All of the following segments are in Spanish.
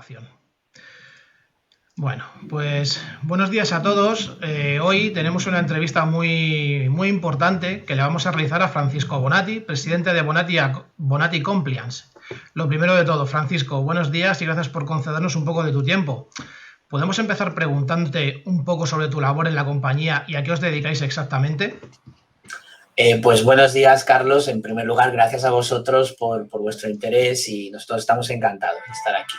grabación. Bueno, pues buenos días a todos. Hoy tenemos una entrevista muy importante que le vamos a realizar a Francisco Bonatti, presidente de Bonatti Compliance. Lo primero de todo, Francisco, buenos días y gracias por concedernos un poco de tu tiempo. ¿Podemos empezar preguntándote un poco sobre tu labor en la compañía y a qué os dedicáis exactamente? Pues buenos días, Carlos. En primer lugar, gracias a vosotros por vuestro interés y nosotros estamos encantados de estar aquí.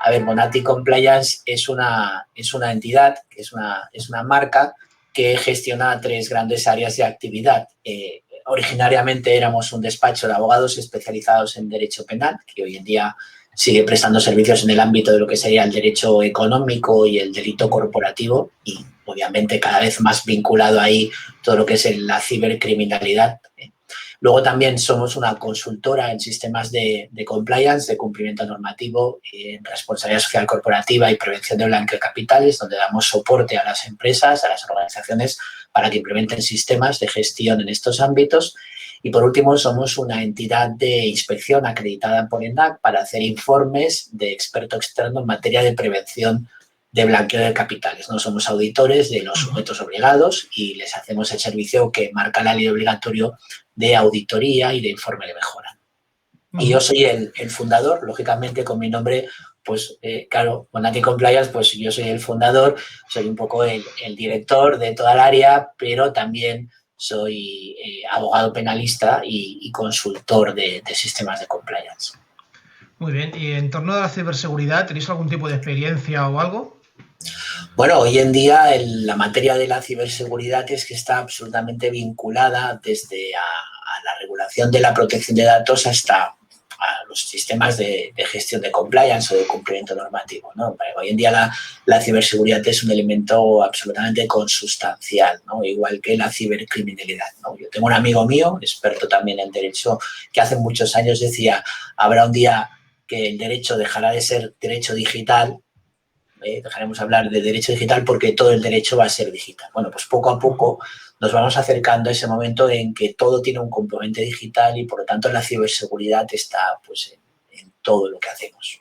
A ver, Bonatti Compliance es una entidad, es una marca que gestiona 3 grandes áreas de actividad. Originariamente éramos un despacho de abogados especializados en derecho penal, que hoy en día sigue prestando servicios en el ámbito de lo que sería el derecho económico y el delito corporativo y, obviamente, cada vez más vinculado ahí todo lo que es la cibercriminalidad. Luego también somos una consultora en sistemas de compliance, de cumplimiento normativo, en responsabilidad social corporativa y prevención de blanqueo de capitales, donde damos soporte a las empresas, a las organizaciones, para que implementen sistemas de gestión en estos ámbitos. Y, por último, somos una entidad de inspección acreditada por ENAC para hacer informes de experto externo en materia de prevención de blanqueo de capitales. No somos auditores de los sujetos obligados y les hacemos el servicio que marca la ley obligatorio de auditoría y de informe de mejora. Y yo soy el fundador, lógicamente, con mi nombre, pues claro, Bonatti Compliance, pues yo soy el fundador, soy un poco el director de toda el área, pero también soy abogado penalista y consultor de sistemas de compliance. Muy bien. ¿Y en torno a la ciberseguridad tenéis algún tipo de experiencia o algo? Bueno, hoy en día la materia de la ciberseguridad es que está absolutamente vinculada desde a la regulación de la protección de datos hasta a los sistemas de gestión de compliance o de cumplimiento normativo, ¿no? Hoy en día la ciberseguridad es un elemento absolutamente consustancial, ¿no? Igual que la cibercriminalidad, ¿no? Yo tengo un amigo mío, experto también en derecho, que hace muchos años decía, habrá un día que el derecho dejará de ser derecho digital, dejaremos hablar de derecho digital porque todo el derecho va a ser digital. Bueno, pues poco a poco nos vamos acercando a ese momento en que todo tiene un componente digital y, por lo tanto, la ciberseguridad está pues, en todo lo que hacemos.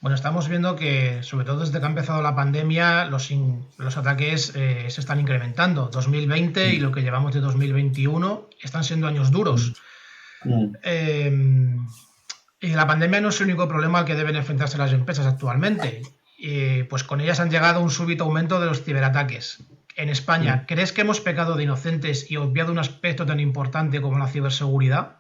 Bueno, estamos viendo que, sobre todo desde que ha empezado la pandemia, los ataques se están incrementando. 2020 y lo que llevamos de 2021 están siendo años duros. Y la pandemia no es el único problema al que deben enfrentarse las empresas actualmente. Pues con ellas han llegado un súbito aumento de los ciberataques. En España, ¿crees que hemos pecado de inocentes y obviado un aspecto tan importante como la ciberseguridad?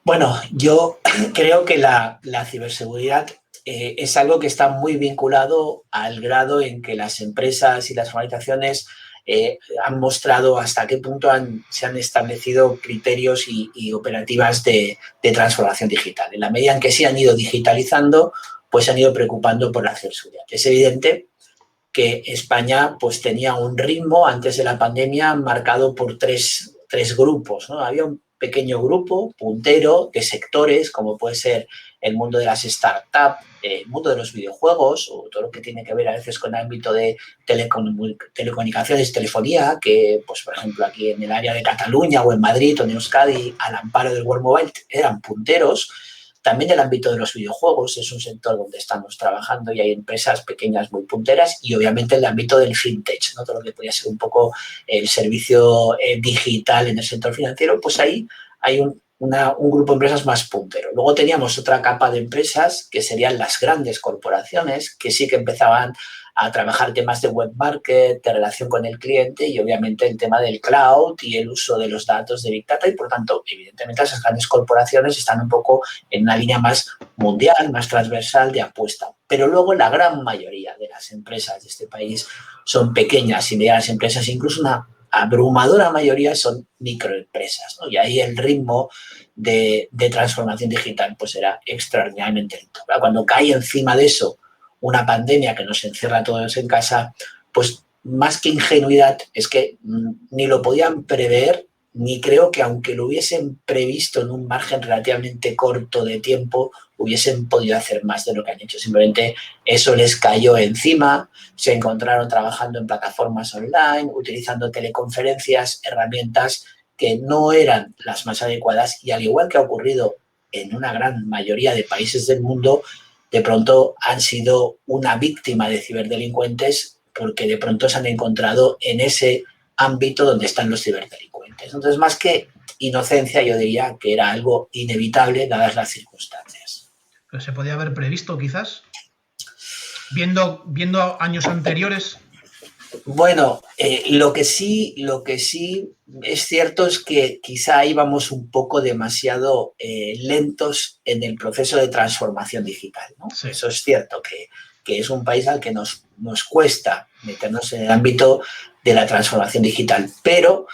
Bueno, yo creo que la ciberseguridad es algo que está muy vinculado al grado en que las empresas y las organizaciones han mostrado hasta qué punto se han establecido criterios y operativas de transformación digital. En la medida en que se han ido digitalizando, pues se han ido preocupando por la ciberseguridad. Es evidente que España pues tenía un ritmo antes de la pandemia marcado por tres grupos, ¿no? Había un pequeño grupo puntero de sectores, como puede ser el mundo de las startups, el mundo de los videojuegos o todo lo que tiene que ver a veces con el ámbito de telecomunicaciones, telefonía, que, pues, por ejemplo, aquí en el área de Cataluña o en Madrid o en Euskadi, al amparo del World Mobile, eran punteros. También el ámbito de los videojuegos es un sector donde estamos trabajando y hay empresas pequeñas muy punteras y, obviamente, el ámbito del fintech, ¿no? Todo lo que podría ser un poco el servicio digital en el sector financiero, pues ahí hay un grupo de empresas más puntero. Luego teníamos otra capa de empresas que serían las grandes corporaciones que sí que empezaban a trabajar temas de web market, de relación con el cliente y, obviamente, el tema del cloud y el uso de los datos de Big Data y, por tanto, evidentemente, esas grandes corporaciones están un poco en una línea más mundial, más transversal de apuesta. Pero luego la gran mayoría de las empresas de este país son pequeñas y medianas empresas, incluso una abrumadora mayoría son microempresas, ¿no? Y ahí el ritmo de transformación digital pues era extraordinariamente lento. Cuando cae encima de eso una pandemia que nos encierra a todos en casa, pues más que ingenuidad es que ni lo podían prever, ni creo que aunque lo hubiesen previsto en un margen relativamente corto de tiempo, hubiesen podido hacer más de lo que han hecho. Simplemente eso les cayó encima, se encontraron trabajando en plataformas online, utilizando teleconferencias, herramientas que no eran las más adecuadas y, al igual que ha ocurrido en una gran mayoría de países del mundo, de pronto han sido una víctima de ciberdelincuentes porque de pronto se han encontrado en ese ámbito donde están los ciberdelincuentes. Entonces, más que inocencia, yo diría que era algo inevitable dadas las circunstancias. Pero se podía haber previsto, quizás, viendo años anteriores. Bueno, lo que sí es cierto es que quizá íbamos un poco demasiado lentos en el proceso de transformación digital, ¿no? Sí. Eso es cierto, que es un país al que nos cuesta meternos en el ámbito de la transformación digital, pero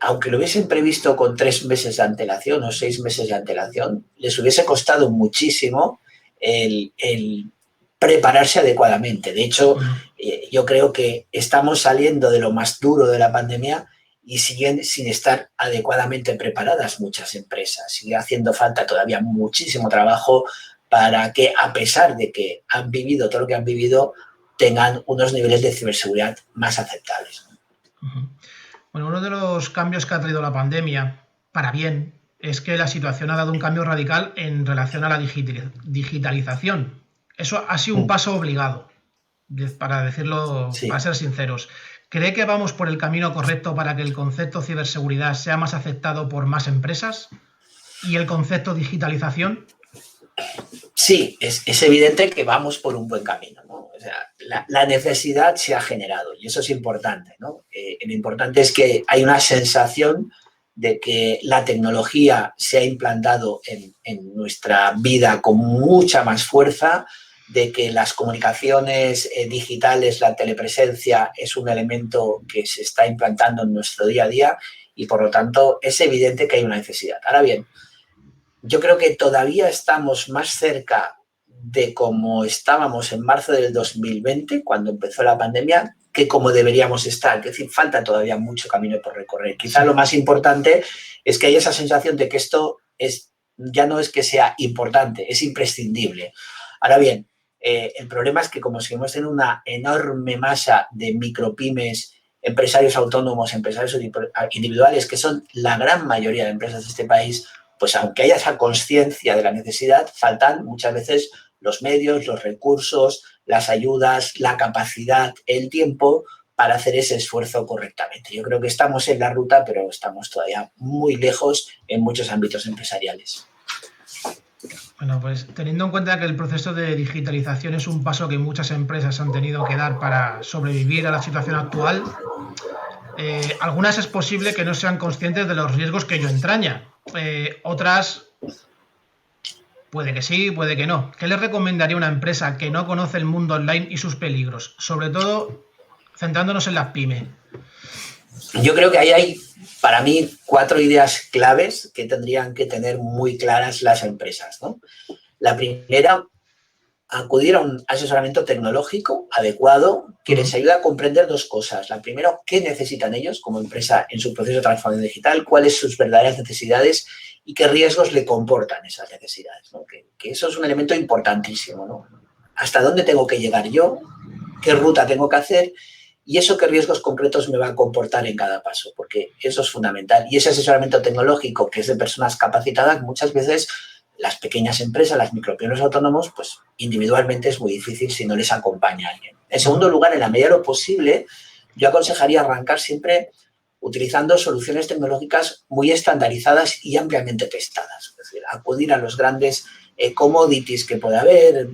aunque lo hubiesen previsto con 3 meses de antelación o 6 meses de antelación, les hubiese costado muchísimo el prepararse adecuadamente. De hecho, yo creo que estamos saliendo de lo más duro de la pandemia y siguen sin estar adecuadamente preparadas muchas empresas. Sigue haciendo falta todavía muchísimo trabajo para que, a pesar de que han vivido todo lo que han vivido, tengan unos niveles de ciberseguridad más aceptables. Bueno, uno de los cambios que ha traído la pandemia, para bien, es que la situación ha dado un cambio radical en relación a la digitalización. Eso ha sido un paso obligado, para decirlo, sí, para ser sinceros. ¿Cree que vamos por el camino correcto para que el concepto ciberseguridad sea más aceptado por más empresas? ¿Y el concepto digitalización? Sí, es evidente que vamos por un buen camino, ¿no? O sea, la necesidad se ha generado y eso es importante, ¿no? Lo importante es que hay una sensación de que la tecnología se ha implantado en nuestra vida con mucha más fuerza, de que las comunicaciones digitales, la telepresencia es un elemento que se está implantando en nuestro día a día y, por lo tanto, es evidente que hay una necesidad. Ahora bien, yo creo que todavía estamos más cerca de como estábamos en marzo del 2020, cuando empezó la pandemia, que como deberíamos estar. Es decir, falta todavía mucho camino por recorrer. Quizá lo más importante es que hay esa sensación de que esto ya no es que sea importante, es imprescindible. Ahora bien, el problema es que como seguimos en una enorme masa de micropymes, empresarios autónomos, empresarios individuales, que son la gran mayoría de empresas de este país, pues aunque haya esa conciencia de la necesidad, faltan muchas veces los medios, los recursos, las ayudas, la capacidad, el tiempo para hacer ese esfuerzo correctamente. Yo creo que estamos en la ruta, pero estamos todavía muy lejos en muchos ámbitos empresariales. Bueno, pues teniendo en cuenta que el proceso de digitalización es un paso que muchas empresas han tenido que dar para sobrevivir a la situación actual, algunas es posible que no sean conscientes de los riesgos que ello entraña. Otras, puede que sí, puede que no. ¿Qué les recomendaría a una empresa que no conoce el mundo online y sus peligros? Sobre todo, centrándonos en las pymes. Yo creo que ahí hay, para mí, 4 ideas claves que tendrían que tener muy claras las empresas, ¿no? La primera, acudir a un asesoramiento tecnológico adecuado que les ayude a comprender 2 cosas. La primera, qué necesitan ellos como empresa en su proceso de transformación digital, cuáles son sus verdaderas necesidades y qué riesgos le comportan esas necesidades, ¿no? Que eso es un elemento importantísimo, ¿no? ¿Hasta dónde tengo que llegar yo? ¿Qué ruta tengo que hacer? Y eso qué riesgos concretos me va a comportar en cada paso, porque eso es fundamental. Y ese asesoramiento tecnológico que es de personas capacitadas, muchas veces las pequeñas empresas, las micropymes autónomos, pues individualmente es muy difícil si no les acompaña alguien. En segundo lugar, en la medida de lo posible, yo aconsejaría arrancar siempre utilizando soluciones tecnológicas muy estandarizadas y ampliamente testadas. Es decir, acudir a los grandes commodities que puede haber,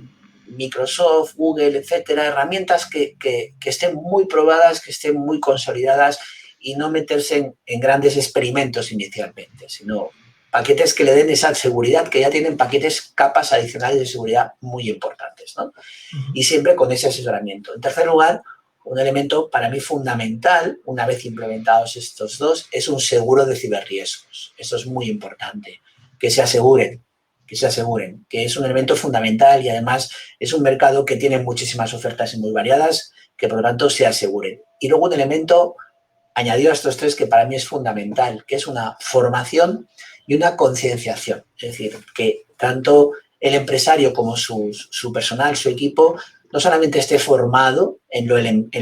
Microsoft, Google, etcétera, herramientas que estén muy probadas, que estén muy consolidadas y no meterse en grandes experimentos inicialmente, sino paquetes que le den esa seguridad, que ya tienen paquetes, capas adicionales de seguridad muy importantes, ¿no? Y siempre con ese asesoramiento. En tercer lugar, un elemento para mí fundamental, una vez implementados estos 2, es un seguro de ciberriesgos. Eso es muy importante, que se aseguren, que es un elemento fundamental y además es un mercado que tiene muchísimas ofertas y muy variadas, que por lo tanto se aseguren. Y luego un elemento añadido a estos 3 que para mí es fundamental, que es una formación y una concienciación. Es decir, que tanto el empresario como su personal, su equipo, no solamente esté formado en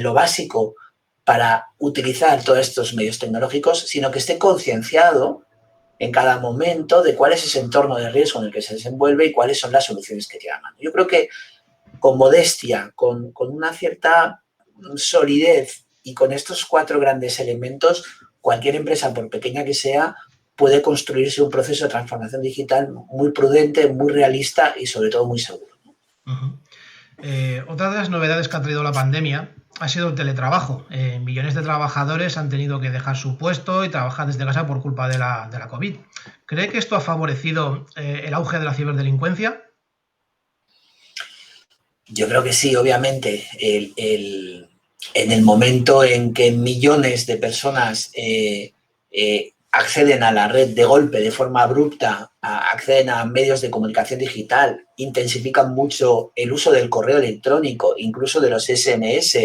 lo básico para utilizar todos estos medios tecnológicos, sino que esté concienciado en cada momento de cuál es ese entorno de riesgo en el que se desenvuelve y cuáles son las soluciones que tiene a mano. Yo creo que con modestia, con una cierta solidez y con estos 4 grandes elementos, cualquier empresa, por pequeña que sea, puede construirse un proceso de transformación digital muy prudente, muy realista y sobre todo muy seguro. Otra de las novedades que ha traído la pandemia ha sido el teletrabajo. Millones de trabajadores han tenido que dejar su puesto y trabajar desde casa por culpa de la COVID. ¿Cree que esto ha favorecido el auge de la ciberdelincuencia? Yo creo que sí, obviamente. En el momento en que millones de personas acceden a la red de golpe de forma abrupta, acceden a medios de comunicación digital, intensifican mucho el uso del correo electrónico, incluso de los SMS,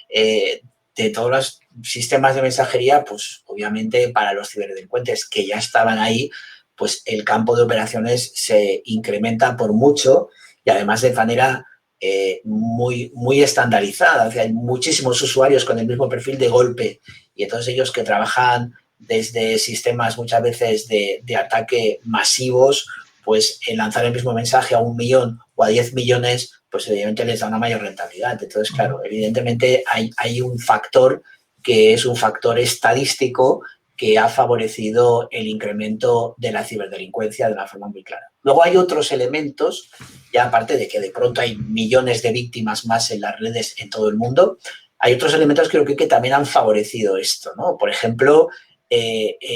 de todos los sistemas de mensajería, pues obviamente para los ciberdelincuentes que ya estaban ahí, pues el campo de operaciones se incrementa por mucho y además de manera muy estandarizada. O sea, hay muchísimos usuarios con el mismo perfil de golpe y entonces ellos que trabajan desde sistemas muchas veces de ataque masivos, pues en lanzar el mismo mensaje a 1 millón o a 10 millones, pues evidentemente les da una mayor rentabilidad. Entonces, claro, evidentemente hay un factor que es un factor estadístico que ha favorecido el incremento de la ciberdelincuencia de una forma muy clara. Luego hay otros elementos, ya aparte de que de pronto hay millones de víctimas más en las redes en todo el mundo, hay otros elementos que creo que también han favorecido esto, ¿no? Por ejemplo,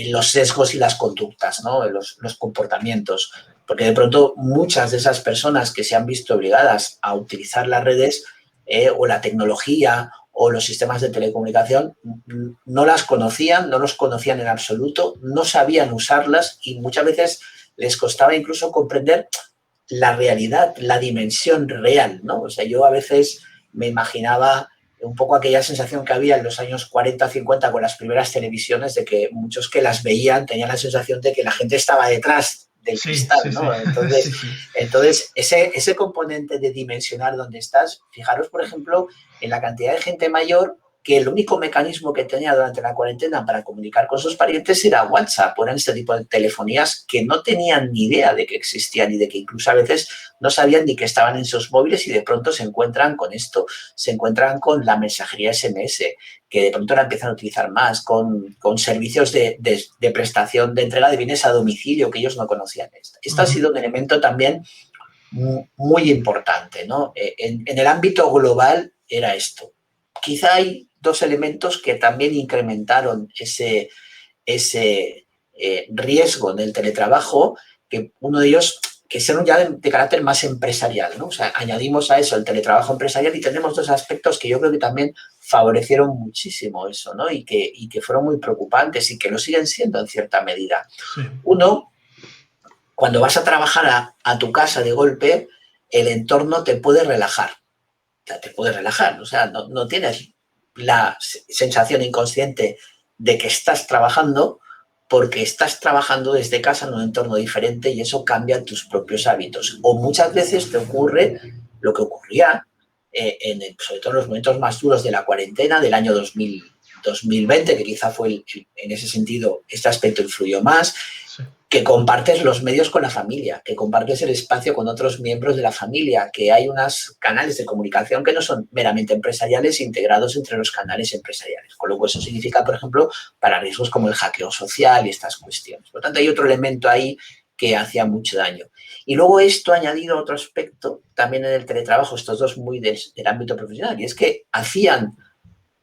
los sesgos y las conductas, ¿no? Los comportamientos. Porque de pronto muchas de esas personas que se han visto obligadas a utilizar las redes o la tecnología o los sistemas de telecomunicación no las conocían, no los conocían en absoluto, no sabían usarlas y muchas veces les costaba incluso comprender la realidad, la dimensión real, ¿no? O sea, yo a veces me imaginaba un poco aquella sensación que había en los años 40, 50 con las primeras televisiones, de que muchos que las veían tenían la sensación de que la gente estaba detrás del cristal, ¿no? Entonces ese componente de dimensionar dónde estás, fijaros, por ejemplo, en la cantidad de gente mayor que el único mecanismo que tenía durante la cuarentena para comunicar con sus parientes era WhatsApp, o eran este tipo de telefonías que no tenían ni idea de que existían y de que incluso a veces no sabían ni que estaban en sus móviles y de pronto se encuentran con esto, se encuentran con la mensajería SMS, que de pronto la empiezan a utilizar más, con servicios de prestación, de entrega de bienes a domicilio que ellos no conocían. Esto ha sido un elemento también muy importante, ¿no? En el ámbito global era esto. Quizá hay 2 elementos que también incrementaron ese riesgo del teletrabajo, que uno de ellos que son ya de carácter más empresarial, ¿no? O sea, añadimos a eso el teletrabajo empresarial y tenemos 2 aspectos que yo creo que también favorecieron muchísimo eso, ¿no? Y que fueron muy preocupantes y que lo siguen siendo en cierta medida. Sí. Uno, cuando vas a trabajar a tu casa de golpe, el entorno te puede relajar. Te puede relajar, o sea, no tienes la sensación inconsciente de que estás trabajando porque estás trabajando desde casa en un entorno diferente y eso cambia tus propios hábitos. O muchas veces te ocurre lo que ocurría, sobre todo en los momentos más duros de la cuarentena del año 2020, que quizá fue en ese sentido este aspecto influyó más, sí. Que compartes los medios con la familia, que compartes el espacio con otros miembros de la familia, que hay unos canales de comunicación que no son meramente empresariales integrados entre los canales empresariales. Con lo cual eso significa, por ejemplo, para riesgos como el hackeo social y estas cuestiones. Por lo tanto, hay otro elemento ahí que hacía mucho daño. Y luego esto ha añadido otro aspecto también en el teletrabajo, estos 2 muy del ámbito profesional, y es que hacían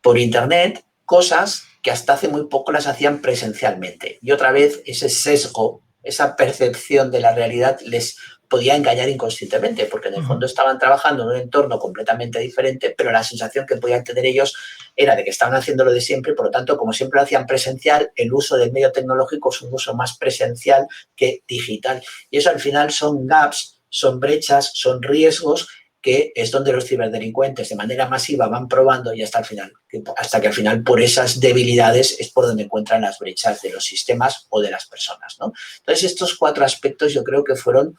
por internet cosas que hasta hace muy poco las hacían presencialmente. Y otra vez ese sesgo, esa percepción de la realidad les podía engañar inconscientemente, porque en el fondo estaban trabajando en un entorno completamente diferente, pero la sensación que podían tener ellos era de que estaban haciendo lo de siempre, y por lo tanto, como siempre lo hacían presencial, el uso del medio tecnológico es un uso más presencial que digital. Y eso al final son gaps, son brechas, son riesgos que es donde los ciberdelincuentes de manera masiva van probando y hasta que al final por esas debilidades es por donde encuentran las brechas de los sistemas o de las personas, ¿no? Entonces estos 4 aspectos yo creo que fueron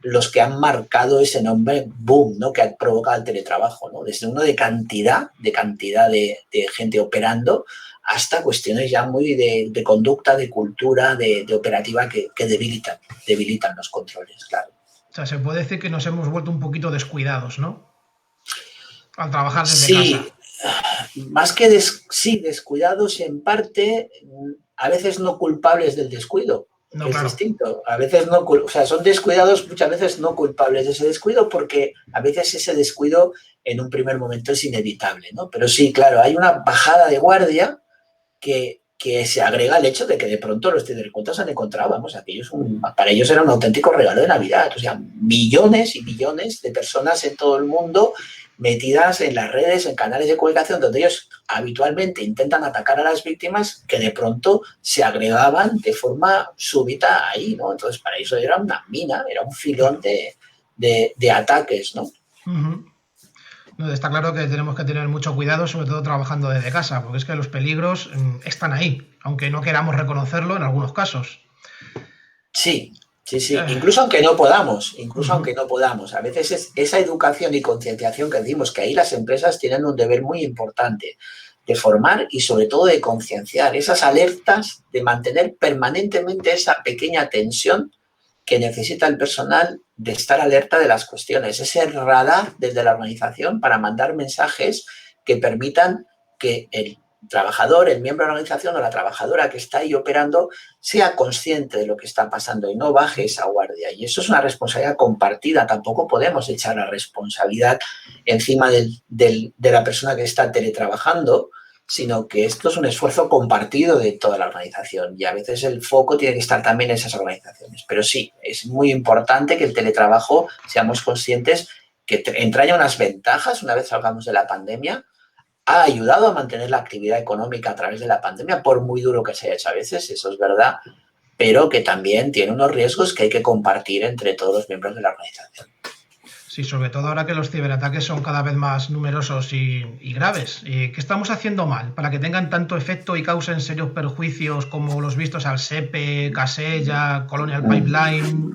los que han marcado ese nombre boom, ¿no? Que ha provocado el teletrabajo, ¿no? Desde uno de cantidad de gente operando hasta cuestiones ya muy de conducta, de cultura, de operativa que debilitan los controles, claro. O sea, se puede decir que nos hemos vuelto un poquito descuidados, ¿no? Al trabajar desde Sí, casa. más que sí, descuidados en parte, a veces no culpables del descuido, No, que es claro. distinto. A veces no, o sea, son descuidados, muchas veces no culpables de ese descuido, porque a veces ese descuido en un primer momento es inevitable, ¿no? Pero sí, claro, hay una bajada de guardia que se agrega al hecho de que de pronto los cibercuentos han encontrado, vamos, para ellos era un auténtico regalo de Navidad. O sea, millones y millones de personas en todo el mundo metidas en las redes, en canales de comunicación, donde ellos habitualmente intentan atacar a las víctimas, que de pronto se agregaban de forma súbita ahí, ¿no? Entonces, para eso era una mina, era un filón Claro. de ataques, ¿no? Uh-huh. No, está claro que tenemos que tener mucho cuidado, sobre todo trabajando desde casa, porque es que los peligros están ahí, aunque no queramos reconocerlo en algunos casos. Sí, sí, sí. Eh, Incluso uh-huh. aunque no podamos. A veces es esa educación y concienciación que decimos que ahí las empresas tienen un deber muy importante de formar y sobre todo de concienciar, esas alertas, de mantener permanentemente esa pequeña tensión que necesita el personal de estar alerta de las cuestiones, ese radar desde la organización para mandar mensajes que permitan que el trabajador, el miembro de la organización o la trabajadora que está ahí operando sea consciente de lo que está pasando y no baje esa guardia. Y eso es una responsabilidad compartida. Tampoco podemos echar la responsabilidad encima de la persona que está teletrabajando, sino que esto es un esfuerzo compartido de toda la organización y a veces el foco tiene que estar también en esas organizaciones. Pero sí, es muy importante que el teletrabajo seamos conscientes que entraña unas ventajas una vez salgamos de la pandemia, ha ayudado a mantener la actividad económica a través de la pandemia, por muy duro que se haya hecho a veces, eso es verdad, pero que también tiene unos riesgos que hay que compartir entre todos los miembros de la organización. Sí, sobre todo ahora que los ciberataques son cada vez más numerosos y graves. ¿Qué estamos haciendo mal para que tengan tanto efecto y causen serios perjuicios como los vistos al SEPE, Casella, Colonial Pipeline?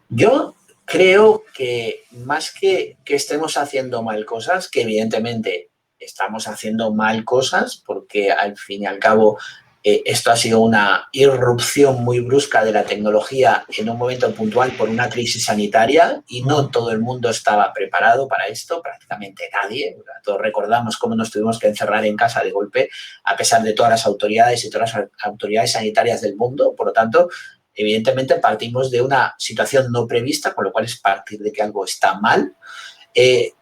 Yo creo que más que estemos haciendo mal cosas, que evidentemente estamos haciendo mal cosas, porque al fin y al cabo esto ha sido una irrupción muy brusca de la tecnología en un momento puntual por una crisis sanitaria y no todo el mundo estaba preparado para esto, prácticamente nadie. Todos recordamos cómo nos tuvimos que encerrar en casa de golpe, a pesar de todas las autoridades y todas las autoridades sanitarias del mundo. Por lo tanto, evidentemente partimos de una situación no prevista, con lo cual es partir de que algo está mal.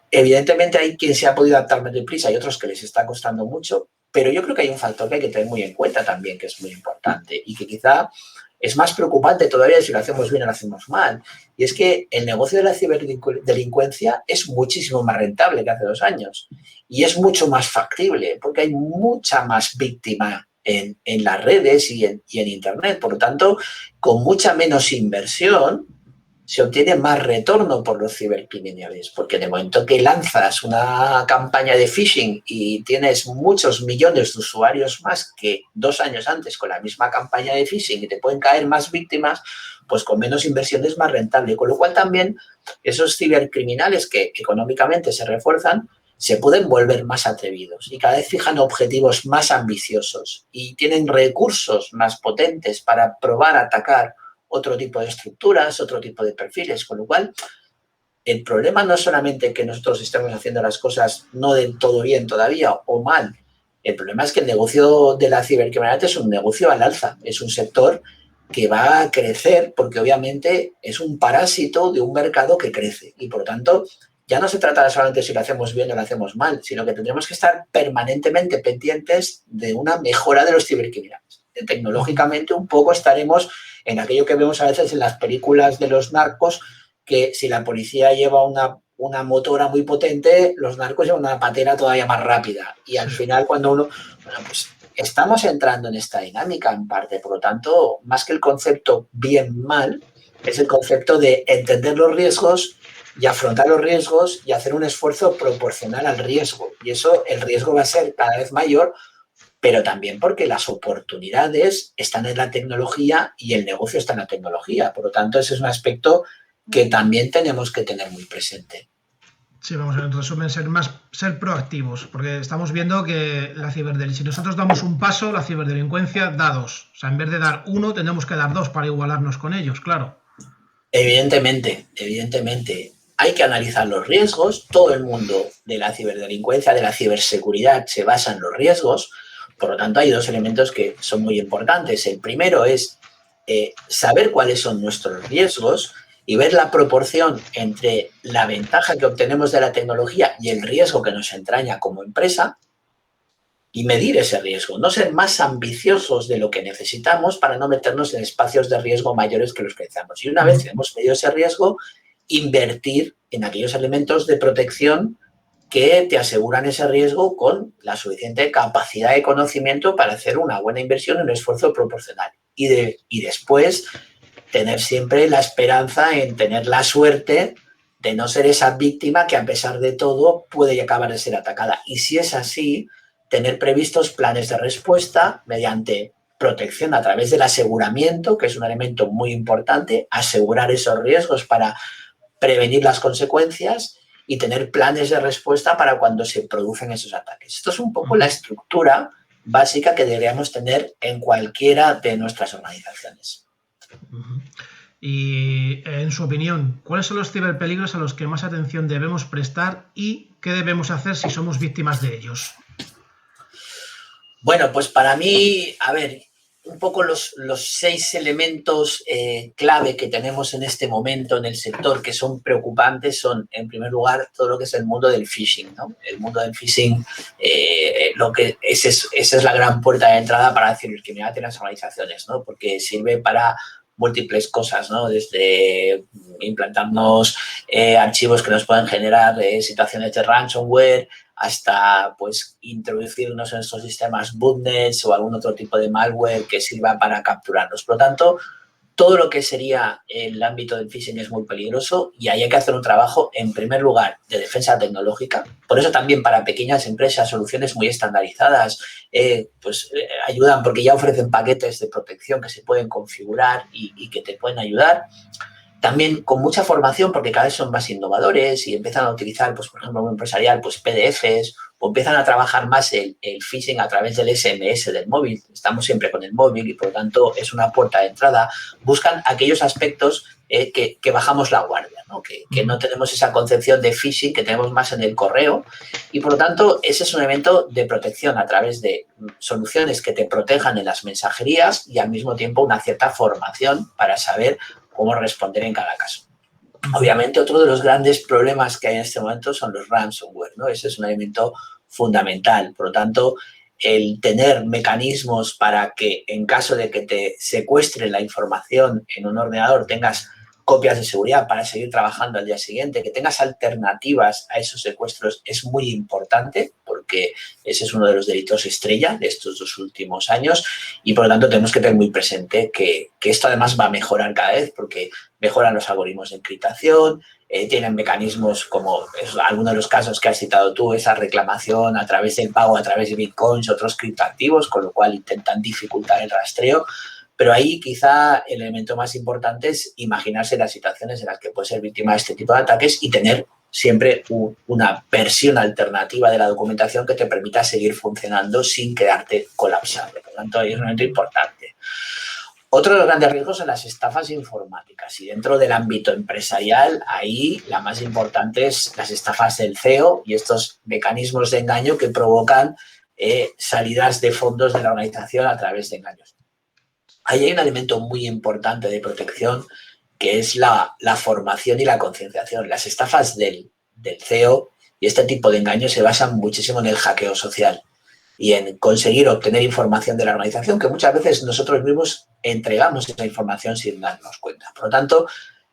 Evidentemente hay quien se ha podido adaptar más deprisa y otros que les está costando mucho, pero yo creo que hay un factor que hay que tener muy en cuenta también, que es muy importante y que quizá es más preocupante todavía si lo hacemos bien o lo hacemos mal. Y es que el negocio de la ciberdelincuencia es muchísimo más rentable que hace 2 años y es mucho más factible porque hay mucha más víctima en las redes y en Internet. Por lo tanto, con mucha menos inversión se obtiene más retorno por los cibercriminales, porque en el momento que lanzas una campaña de phishing y tienes muchos millones de usuarios más que 2 años antes con la misma campaña de phishing y te pueden caer más víctimas, pues con menos inversión es más rentable. Con lo cual también esos cibercriminales que económicamente se refuerzan se pueden volver más atrevidos y cada vez fijan objetivos más ambiciosos y tienen recursos más potentes para probar a atacar otro tipo de estructuras, otro tipo de perfiles, con lo cual el problema no es solamente que nosotros estemos haciendo las cosas no del todo bien todavía o mal, el problema es que el negocio de la cibercriminalidad es un negocio al alza, es un sector que va a crecer porque obviamente es un parásito de un mercado que crece y por lo tanto ya no se trata solamente si lo hacemos bien o lo hacemos mal, sino que tendremos que estar permanentemente pendientes de una mejora de los cibercriminales. Tecnológicamente un poco estaremos en aquello que vemos a veces en las películas de los narcos, que si la policía lleva una motora muy potente, los narcos llevan una patera todavía más rápida. Y al Sí. final cuando uno, bueno, pues estamos entrando en esta dinámica en parte, por lo tanto, más que el concepto bien-mal, es el concepto de entender los riesgos y afrontar los riesgos y hacer un esfuerzo proporcional al riesgo. Y eso, el riesgo va a ser cada vez mayor, pero también porque las oportunidades están en la tecnología y el negocio está en la tecnología. Por lo tanto, ese es un aspecto que también tenemos que tener muy presente. Sí, vamos a ver, en resumen, ser proactivos, porque estamos viendo que la ciberdelincuencia, si nosotros damos un paso, la ciberdelincuencia da dos. O sea, en vez de dar uno, tenemos que dar dos para igualarnos con ellos, claro. Evidentemente, evidentemente, hay que analizar los riesgos. Todo el mundo de la ciberdelincuencia, de la ciberseguridad, se basa en los riesgos. Por lo tanto, hay dos elementos que son muy importantes. El primero es saber cuáles son nuestros riesgos y ver la proporción entre la ventaja que obtenemos de la tecnología y el riesgo que nos entraña como empresa y medir ese riesgo, no ser más ambiciosos de lo que necesitamos para no meternos en espacios de riesgo mayores que los que necesitamos. Y una vez que hemos medido ese riesgo, invertir en aquellos elementos de protección que te aseguran ese riesgo con la suficiente capacidad de conocimiento para hacer una buena inversión en un esfuerzo proporcional. Y después tener siempre la esperanza en tener la suerte de no ser esa víctima que a pesar de todo puede acabar de ser atacada. Y si es así, tener previstos planes de respuesta mediante protección a través del aseguramiento, que es un elemento muy importante, asegurar esos riesgos para prevenir las consecuencias y tener planes de respuesta para cuando se producen esos ataques. Esto es un poco la estructura básica que deberíamos tener en cualquiera de nuestras organizaciones. Y, en su opinión, ¿cuáles son los ciberpeligros a los que más atención debemos prestar y qué debemos hacer si somos víctimas de ellos? Bueno, pues para mí, a ver, un poco los 6 elementos clave que tenemos en este momento en el sector que son preocupantes son, en primer lugar, todo lo que es el mundo del phishing, ¿no? El mundo del phishing, esa es la gran puerta de entrada para la cibercriminalidad en las organizaciones, ¿no? Porque sirve para múltiples cosas, ¿no? Desde implantarnos archivos que nos pueden generar situaciones de ransomware, hasta pues introducirnos en estos sistemas botnets o algún otro tipo de malware que sirva para capturarnos. Por lo tanto, todo lo que sería el ámbito del phishing es muy peligroso y ahí hay que hacer un trabajo, en primer lugar, de defensa tecnológica. Por eso también para pequeñas empresas, soluciones muy estandarizadas ayudan porque ya ofrecen paquetes de protección que se pueden configurar y que te pueden ayudar. También con mucha formación, porque cada vez son más innovadores y empiezan a utilizar, pues, por ejemplo, un empresarial, pues PDFs, o empiezan a trabajar más el phishing a través del SMS del móvil. Estamos siempre con el móvil y, por lo tanto, es una puerta de entrada. Buscan aquellos aspectos que bajamos la guardia, ¿no? Que no tenemos esa concepción de phishing que tenemos más en el correo y, por lo tanto, ese es un elemento de protección a través de soluciones que te protejan en las mensajerías y, al mismo tiempo, una cierta formación para saber cómo responder en cada caso. Obviamente, otro de los grandes problemas que hay en este momento son los ransomware, ¿no? Ese es un elemento fundamental. Por lo tanto, el tener mecanismos para que en caso de que te secuestren la información en un ordenador tengas copias de seguridad para seguir trabajando al día siguiente, que tengas alternativas a esos secuestros es muy importante porque ese es uno de los delitos estrella de estos 2 últimos años y por lo tanto tenemos que tener muy presente que esto además va a mejorar cada vez porque mejoran los algoritmos de encriptación, tienen mecanismos como algunos de los casos que has citado tú, esa reclamación a través del pago, a través de bitcoins, otros criptoactivos, con lo cual intentan dificultar el rastreo. Pero ahí quizá el elemento más importante es imaginarse las situaciones en las que puedes ser víctima de este tipo de ataques y tener siempre una versión alternativa de la documentación que te permita seguir funcionando sin quedarte colapsado. Por lo tanto, es un elemento importante. Otro de los grandes riesgos son las estafas informáticas y dentro del ámbito empresarial, ahí la más importante es las estafas del CEO y estos mecanismos de engaño que provocan salidas de fondos de la organización a través de engaños. Ahí hay un elemento muy importante de protección que es la formación y la concienciación. Las estafas del CEO y este tipo de engaños se basan muchísimo en el hackeo social y en conseguir obtener información de la organización que muchas veces nosotros mismos entregamos esa información sin darnos cuenta. Por lo tanto,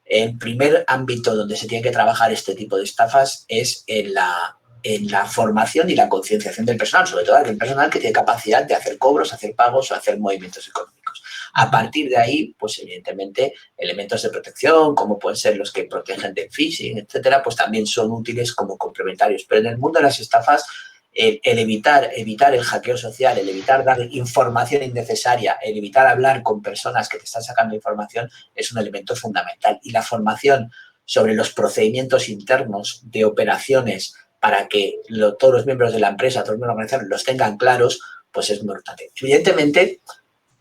el primer ámbito donde se tiene que trabajar este tipo de estafas es en la formación y la concienciación del personal, sobre todo aquel personal que tiene capacidad de hacer cobros, hacer pagos o hacer movimientos económicos. A partir de ahí, pues evidentemente, elementos de protección, como pueden ser los que protegen del phishing, etcétera, pues también son útiles como complementarios. Pero en el mundo de las estafas, el evitar el hackeo social, el evitar dar información innecesaria, el evitar hablar con personas que te están sacando información es un elemento fundamental. Y la formación sobre los procedimientos internos de operaciones para que todos los miembros de la empresa, todos los miembros de la organización los tengan claros, pues es muy importante. Evidentemente,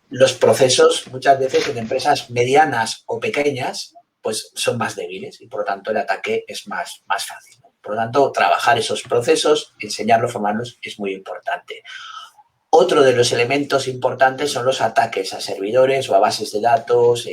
los procesos muchas veces en empresas medianas o pequeñas pues son más débiles y por lo tanto el ataque es más fácil, ¿no? Por lo tanto, trabajar esos procesos, enseñarlos, formarlos es muy importante. Otro de los elementos importantes son los ataques a servidores o a bases de datos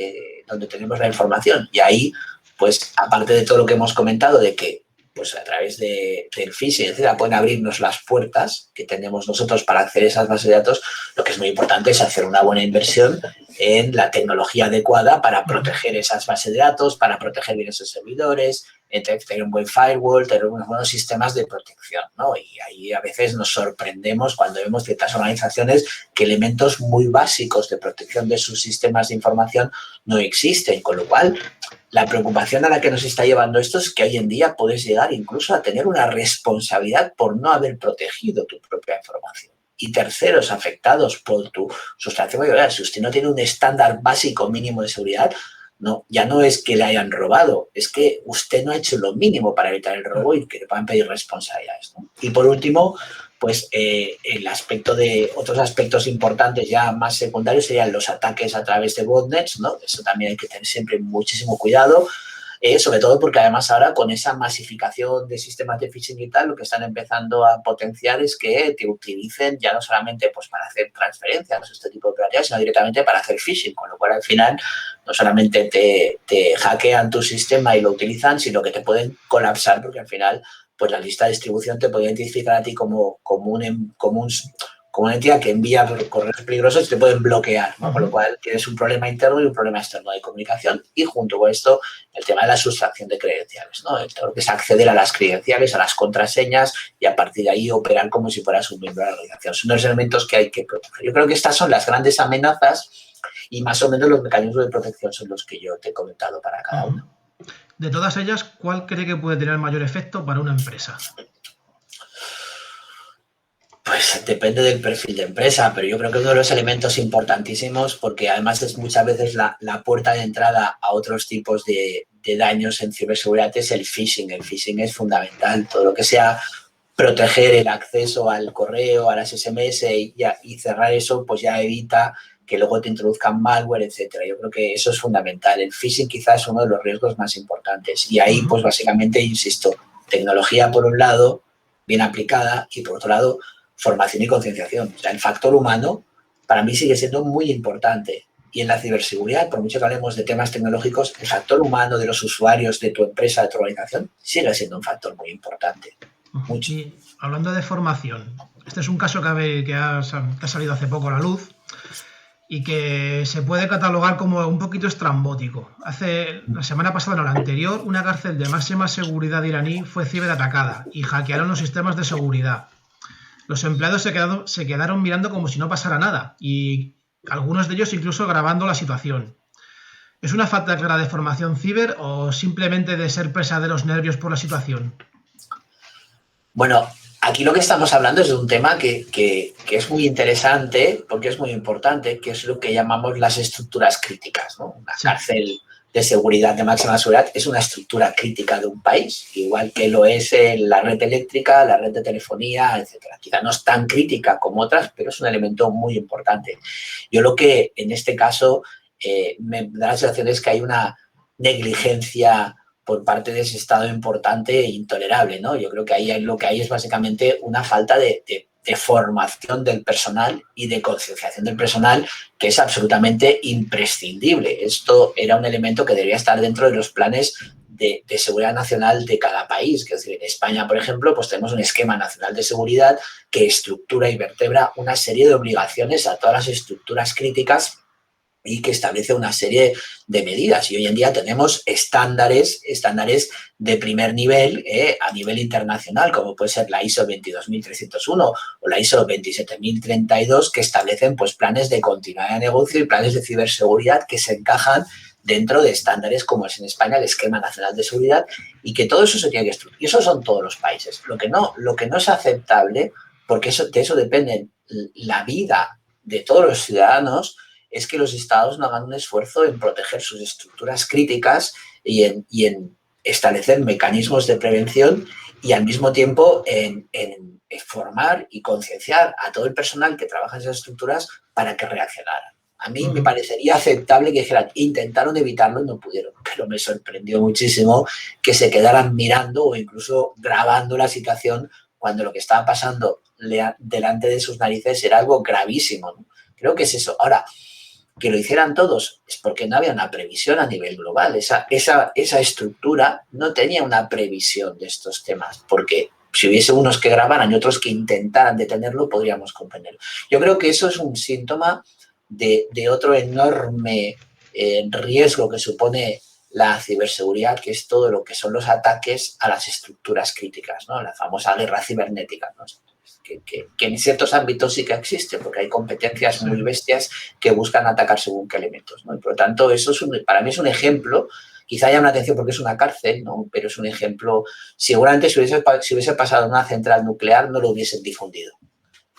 donde tenemos la información. Y ahí, pues, aparte de todo lo que hemos comentado de que pues a través del phishing, etcétera, pueden abrirnos las puertas que tenemos nosotros para acceder a esas bases de datos, lo que es muy importante es hacer una buena inversión en la tecnología adecuada para proteger esas bases de datos, para proteger bien esos servidores, tener un buen firewall, tener unos buenos sistemas de protección, ¿no? Y ahí a veces nos sorprendemos cuando vemos ciertas organizaciones que elementos muy básicos de protección de sus sistemas de información no existen, con lo cual la preocupación a la que nos está llevando esto es que hoy en día puedes llegar incluso a tener una responsabilidad por no haber protegido tu propia información. Y terceros afectados por tu sustracción mayor. Si usted no tiene un estándar básico mínimo de seguridad, no, ya no es que le hayan robado, es que usted no ha hecho lo mínimo para evitar el robo y que le puedan pedir responsabilidades, ¿no? Y por último, pues el aspecto de otros aspectos importantes ya más secundarios serían los ataques a través de botnets, ¿no? Eso también hay que tener siempre muchísimo cuidado, sobre todo porque además ahora con esa masificación de sistemas de phishing y tal, lo que están empezando a potenciar es que te utilicen ya no solamente pues para hacer transferencias, este tipo de operativas, sino directamente para hacer phishing, con lo cual al final no solamente te hackean tu sistema y lo utilizan, sino que te pueden colapsar porque al final pues la lista de distribución te puede identificar a ti como una entidad que envía correos peligrosos y te pueden bloquear, ¿no? Con lo cual tienes un problema interno y un problema externo de comunicación y junto con esto el tema de la sustracción de credenciales, ¿no? Todo lo que es acceder a las credenciales, a las contraseñas y a partir de ahí operar como si fueras un miembro de la organización. Son los elementos que hay que proteger. Yo creo que estas son las grandes amenazas y más o menos los mecanismos de protección son los que yo te he comentado para cada uno. De todas ellas, ¿cuál cree que puede tener mayor efecto para una empresa? Pues depende del perfil de empresa, pero yo creo que uno de los elementos importantísimos, porque además es muchas veces la puerta de entrada a otros tipos de daños en ciberseguridad, es el phishing. El phishing es fundamental. Todo lo que sea proteger el acceso al correo, a las SMS y cerrar eso, pues ya evita que luego te introduzcan malware, etcétera. Yo creo que eso es fundamental. El phishing quizás es uno de los riesgos más importantes. Y ahí, pues básicamente, insisto, tecnología por un lado, bien aplicada, y por otro lado, formación y concienciación. O sea, el factor humano para mí sigue siendo muy importante. Y en la ciberseguridad, por mucho que hablemos de temas tecnológicos, el factor humano de los usuarios, de tu empresa, de tu organización, sigue siendo un factor muy importante. Mucho. Y hablando de formación, este es un caso que ha salido hace poco a la luz y que se puede catalogar como un poquito estrambótico. La semana pasada, no, la anterior, una cárcel de máxima seguridad iraní fue ciberatacada y hackearon los sistemas de seguridad. Los empleados se quedaron mirando como si no pasara nada y algunos de ellos incluso grabando la situación. ¿Es una falta clara de formación ciber o simplemente de ser presa de los nervios por la situación? Bueno, aquí lo que estamos hablando es de un tema que es muy interesante porque es muy importante, que es lo que llamamos las estructuras críticas, ¿no? Una cárcel de seguridad de máxima seguridad es una estructura crítica de un país, igual que lo es la red eléctrica, la red de telefonía, etcétera. Quizá no es tan crítica como otras, pero es un elemento muy importante. Yo lo que en este caso me da la sensación es que hay una negligencia por parte de ese Estado importante e intolerable, ¿no? Yo creo que ahí lo que hay es básicamente una falta de formación del personal y de concienciación del personal que es absolutamente imprescindible. Esto era un elemento que debería estar dentro de los planes de seguridad nacional de cada país. Es decir, en España, por ejemplo, pues tenemos un esquema nacional de seguridad que estructura y vertebra una serie de obligaciones a todas las estructuras críticas y que establece una serie de medidas. Y hoy en día tenemos estándares de primer nivel a nivel internacional, como puede ser la ISO 22301 o la ISO 27032, que establecen pues, planes de continuidad de negocio y planes de ciberseguridad que se encajan dentro de estándares como es en España el Esquema Nacional de Seguridad y que todo eso se tiene que estructurar. Y eso son todos los países. Lo que no es aceptable, porque de eso depende la vida de todos los ciudadanos, es que los estados no hagan un esfuerzo en proteger sus estructuras críticas y en establecer mecanismos de prevención y al mismo tiempo en formar y concienciar a todo el personal que trabaja en esas estructuras para que reaccionara. A mí me parecería aceptable que dijeran, intentaron evitarlo y no pudieron, pero me sorprendió muchísimo que se quedaran mirando o incluso grabando la situación cuando lo que estaba pasando delante de sus narices era algo gravísimo, ¿no? Creo que es eso. Ahora, que lo hicieran todos es porque no había una previsión a nivel global. Esa estructura no tenía una previsión de estos temas, porque si hubiese unos que grabaran y otros que intentaran detenerlo, podríamos comprenderlo. Yo creo que eso es un síntoma de otro enorme riesgo que supone la ciberseguridad, que es todo lo que son los ataques a las estructuras críticas, ¿no? La famosa guerra cibernética, ¿no? Que en ciertos ámbitos sí que existe, porque hay competencias muy bestias que buscan atacar según qué elementos, ¿no? Y por lo tanto, eso para mí es un ejemplo. Quizá llame la atención porque es una cárcel, ¿no? Pero es un ejemplo. Seguramente si hubiese pasado una central nuclear no lo hubiesen difundido.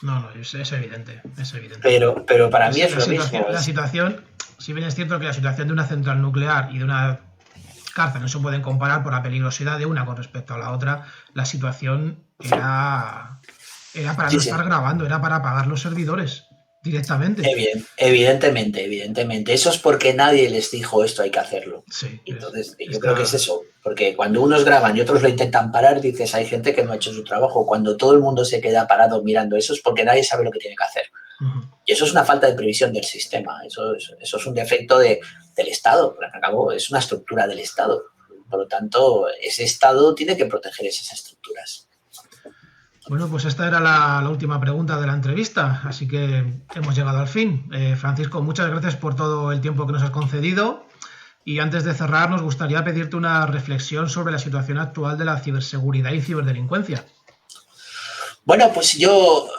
No, es evidente, es evidente. Pero para mí es lo mismo. La situación, si bien es cierto que la situación de una central nuclear y de una cárcel no se pueden comparar por la peligrosidad de una con respecto a la otra, la situación era para no estar grabando, era para apagar los servidores directamente. Evidentemente. Eso es porque nadie les dijo esto hay que hacerlo. Sí, entonces, yo creo que es eso. Porque cuando unos graban y otros lo intentan parar, dices, hay gente que no ha hecho su trabajo. Cuando todo el mundo se queda parado mirando eso es porque nadie sabe lo que tiene que hacer. Y eso es una falta de previsión del sistema. Eso es un defecto del Estado. Por cabo, es una estructura del Estado. Por lo tanto, ese Estado tiene que proteger esas estructuras. Bueno, pues esta era la última pregunta de la entrevista, así que hemos llegado al fin. Francisco, muchas gracias por todo el tiempo que nos has concedido. Y antes de cerrar, nos gustaría pedirte una reflexión sobre la situación actual de la ciberseguridad y ciberdelincuencia. Bueno, pues yo,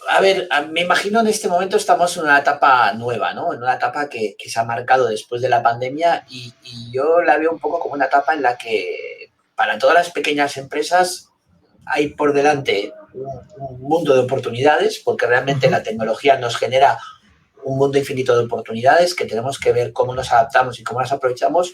a ver, me imagino en este momento estamos en una etapa nueva, ¿no? En una etapa que se ha marcado después de la pandemia y yo la veo un poco como una etapa en la que para todas las pequeñas empresas hay por delante un mundo de oportunidades, porque realmente la tecnología nos genera un mundo infinito de oportunidades que tenemos que ver cómo nos adaptamos y cómo las aprovechamos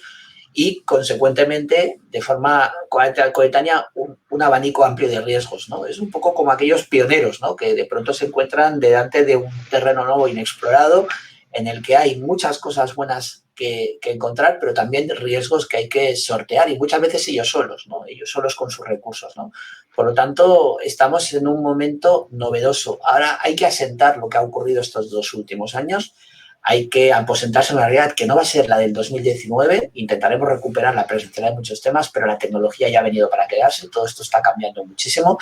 y, consecuentemente, de forma coetánea, un abanico amplio de riesgos, ¿no? Es un poco como aquellos pioneros, ¿no? Que de pronto se encuentran delante de un terreno nuevo, inexplorado, en el que hay muchas cosas buenas que encontrar, pero también riesgos que hay que sortear y muchas veces ellos solos, ¿no? Ellos solos con sus recursos, ¿no? Por lo tanto, estamos en un momento novedoso. Ahora hay que asentar lo que ha ocurrido estos 2 últimos años. Hay que aposentarse en una realidad que no va a ser la del 2019. Intentaremos recuperar la presencialidad de muchos temas, pero la tecnología ya ha venido para quedarse. Todo esto está cambiando muchísimo.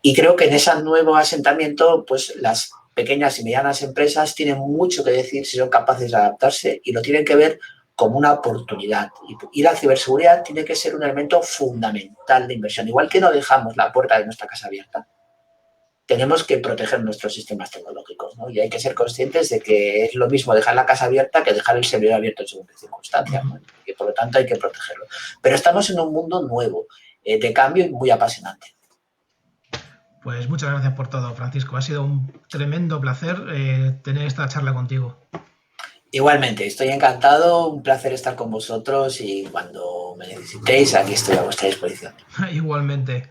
Y creo que en ese nuevo asentamiento, pues las pequeñas y medianas empresas tienen mucho que decir si son capaces de adaptarse y lo tienen que ver como una oportunidad. Y la ciberseguridad tiene que ser un elemento fundamental de inversión. Igual que no dejamos la puerta de nuestra casa abierta, tenemos que proteger nuestros sistemas tecnológicos, ¿no? Y hay que ser conscientes de que es lo mismo dejar la casa abierta que dejar el servidor abierto en según qué circunstancias, ¿no? Y por lo tanto hay que protegerlo. Pero estamos en un mundo nuevo, de cambio y muy apasionante. Pues muchas gracias por todo, Francisco. Ha sido un tremendo placer tener esta charla contigo. Igualmente, estoy encantado, un placer estar con vosotros y cuando me necesitéis, aquí estoy a vuestra disposición. Igualmente.